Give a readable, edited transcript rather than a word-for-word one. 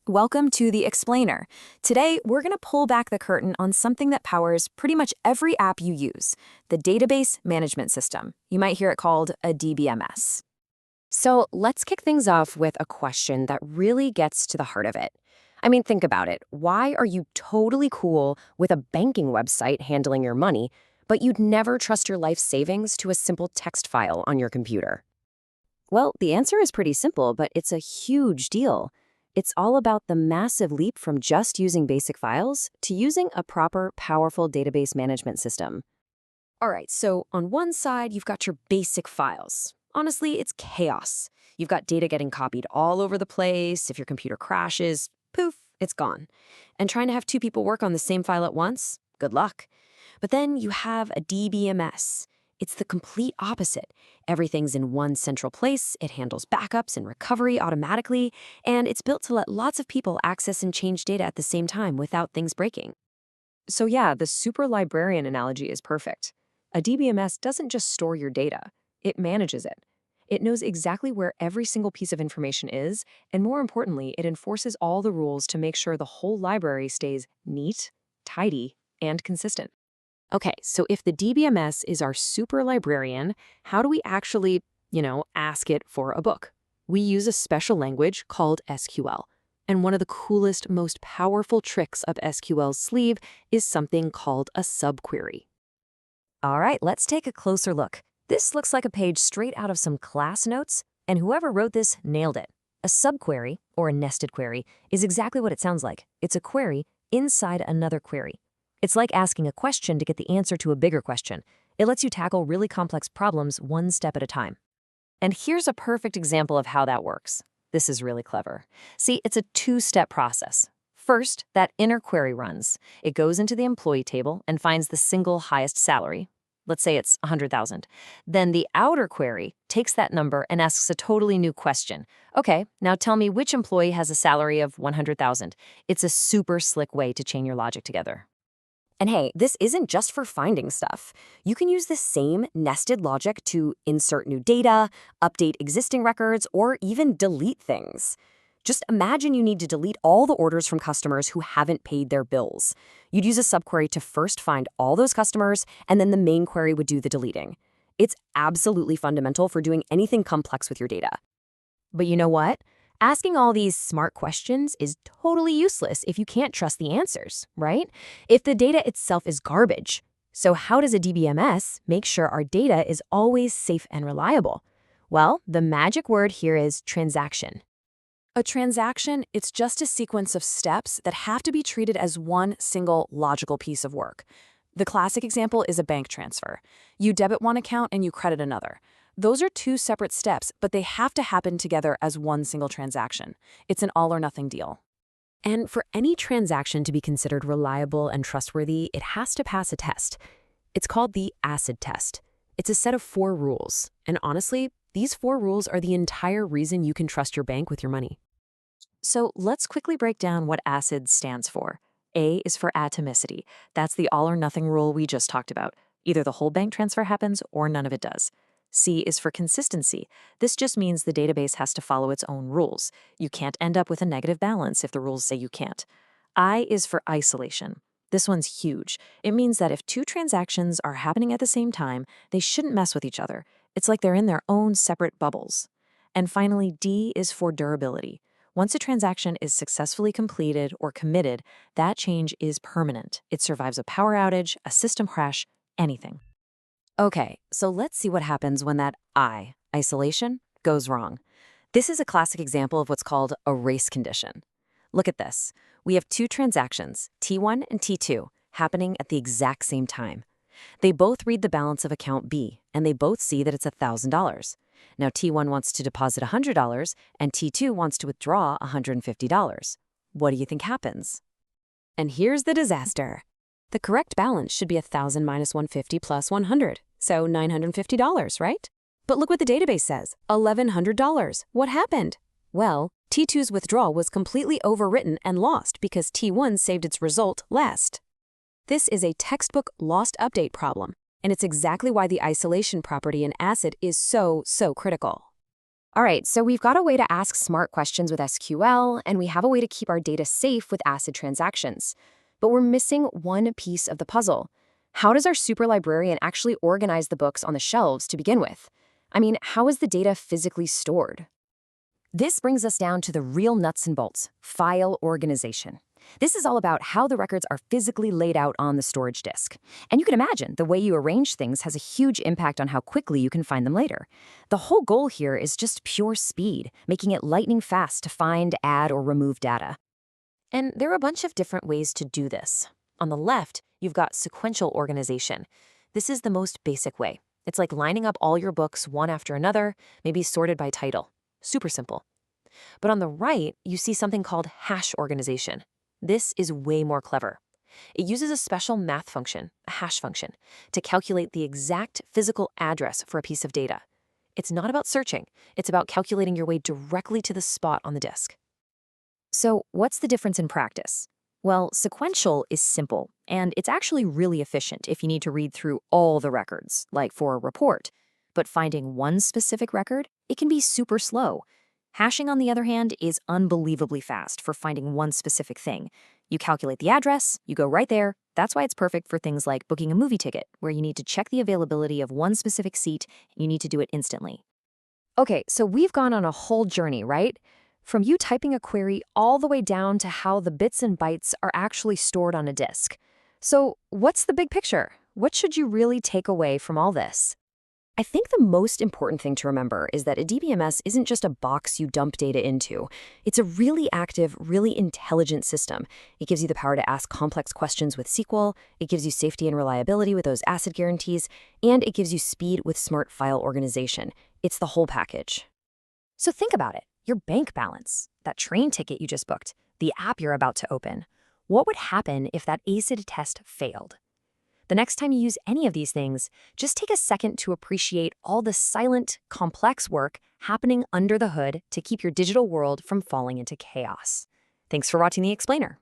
Welcome to The Explainer. Today, we're going to pull back the curtain on something that powers pretty much every app you use, the Database Management System. You might hear it called a DBMS. So let's kick things off with a question that really gets to the heart of it. I mean, think about it. Why are you totally cool with a banking website handling your money, but you'd never trust your life savings to a simple text file on your computer? Well, the answer is pretty simple, but it's a huge deal. It's all about the massive leap from just using basic files to using a proper, powerful database management system. All right, so on one side, you've got your basic files. Honestly, it's chaos. You've got data getting copied all over the place. If your computer crashes, poof, it's gone. And trying to have two people work on the same file at once? Good luck. But then you have a DBMS. It's the complete opposite. Everything's in one central place, it handles backups and recovery automatically, and it's built to let lots of people access and change data at the same time without things breaking. So yeah, the super librarian analogy is perfect. A DBMS doesn't just store your data, it manages it. It knows exactly where every single piece of information is, and more importantly, it enforces all the rules to make sure the whole library stays neat, tidy, and consistent. Okay, so if the DBMS is our super librarian, how do we actually, ask it for a book? We use a special language called SQL. And one of the coolest, most powerful tricks up SQL's sleeve is something called a subquery. All right, let's take a closer look. This looks like a page straight out of some class notes, and whoever wrote this nailed it. A subquery, or a nested query, is exactly what it sounds like. It's a query inside another query. It's like asking a question to get the answer to a bigger question. It lets you tackle really complex problems one step at a time. And here's a perfect example of how that works. This is really clever. See, it's a two-step process. First, that inner query runs. It goes into the employee table and finds the single highest salary. Let's say it's 100,000. Then the outer query takes that number and asks a totally new question. Okay, now tell me which employee has a salary of 100,000. It's a super slick way to chain your logic together. And hey, this isn't just for finding stuff. You can use the same nested logic to insert new data, update existing records, or even delete things. Just imagine you need to delete all the orders from customers who haven't paid their bills. You'd use a subquery to first find all those customers, and then the main query would do the deleting. It's absolutely fundamental for doing anything complex with your data. But you know what? Asking all these smart questions is totally useless if you can't trust the answers, right? If the data itself is garbage. So how does a DBMS make sure our data is always safe and reliable? Well, the magic word here is transaction. A transaction, it's just a sequence of steps that have to be treated as one single logical piece of work. The classic example is a bank transfer. You debit one account and you credit another. Those are two separate steps, but they have to happen together as one single transaction. It's an all-or-nothing deal. And for any transaction to be considered reliable and trustworthy, it has to pass a test. It's called the ACID test. It's a set of 4 rules. And honestly, these 4 rules are the entire reason you can trust your bank with your money. So let's quickly break down what ACID stands for. A is for atomicity. That's the all-or-nothing rule we just talked about. Either the whole bank transfer happens or none of it does. C is for consistency. This just means the database has to follow its own rules. You can't end up with a negative balance if the rules say you can't. I is for isolation. This one's huge. It means that if 2 transactions are happening at the same time, they shouldn't mess with each other. It's like they're in their own separate bubbles. And finally, D is for durability. Once a transaction is successfully completed or committed, that change is permanent. It survives a power outage, a system crash, anything. Okay, so let's see what happens when that I, isolation, goes wrong. This is a classic example of what's called a race condition. Look at this. We have 2 transactions, T1 and T2, happening at the exact same time. They both read the balance of account B, and they both see that it's $1,000. Now T1 wants to deposit $100, and T2 wants to withdraw $150. What do you think happens? And here's the disaster. The correct balance should be 1,000 minus 150 plus 100, so $950, right? But look what the database says, $1,100. What happened? Well, T2's withdrawal was completely overwritten and lost because T1 saved its result last. This is a textbook lost update problem, and it's exactly why the isolation property in ACID is so critical. All right, so we've got a way to ask smart questions with SQL, and we have a way to keep our data safe with ACID transactions. But we're missing one piece of the puzzle. How does our super librarian actually organize the books on the shelves to begin with? I mean, how is the data physically stored? This brings us down to the real nuts and bolts, file organization. This is all about how the records are physically laid out on the storage disk. And you can imagine the way you arrange things has a huge impact on how quickly you can find them later. The whole goal here is just pure speed, making it lightning fast to find, add, or remove data. And there are a bunch of different ways to do this. On the left, you've got sequential organization. This is the most basic way. It's like lining up all your books one after another, maybe sorted by title. Super simple. But on the right, you see something called hash organization. This is way more clever. It uses a special math function, a hash function, to calculate the exact physical address for a piece of data. It's not about searching. It's about calculating your way directly to the spot on the disk. So what's the difference in practice? Well, sequential is simple, and it's actually really efficient if you need to read through all the records, like for a report. But finding one specific record, it can be super slow. Hashing, on the other hand, is unbelievably fast for finding one specific thing. You calculate the address, you go right there. That's why it's perfect for things like booking a movie ticket, where you need to check the availability of one specific seat, and you need to do it instantly. Okay, so we've gone on a whole journey, right? From you typing a query all the way down to how the bits and bytes are actually stored on a disk. So what's the big picture? What should you really take away from all this? I think the most important thing to remember is that a DBMS isn't just a box you dump data into. It's a really active, really intelligent system. It gives you the power to ask complex questions with SQL, it gives you safety and reliability with those ACID guarantees, and it gives you speed with smart file organization. It's the whole package. So think about it. Your bank balance, that train ticket you just booked, the app you're about to open. What would happen if that ACID test failed? The next time you use any of these things, just take a second to appreciate all the silent, complex work happening under the hood to keep your digital world from falling into chaos. Thanks for watching The Explainer.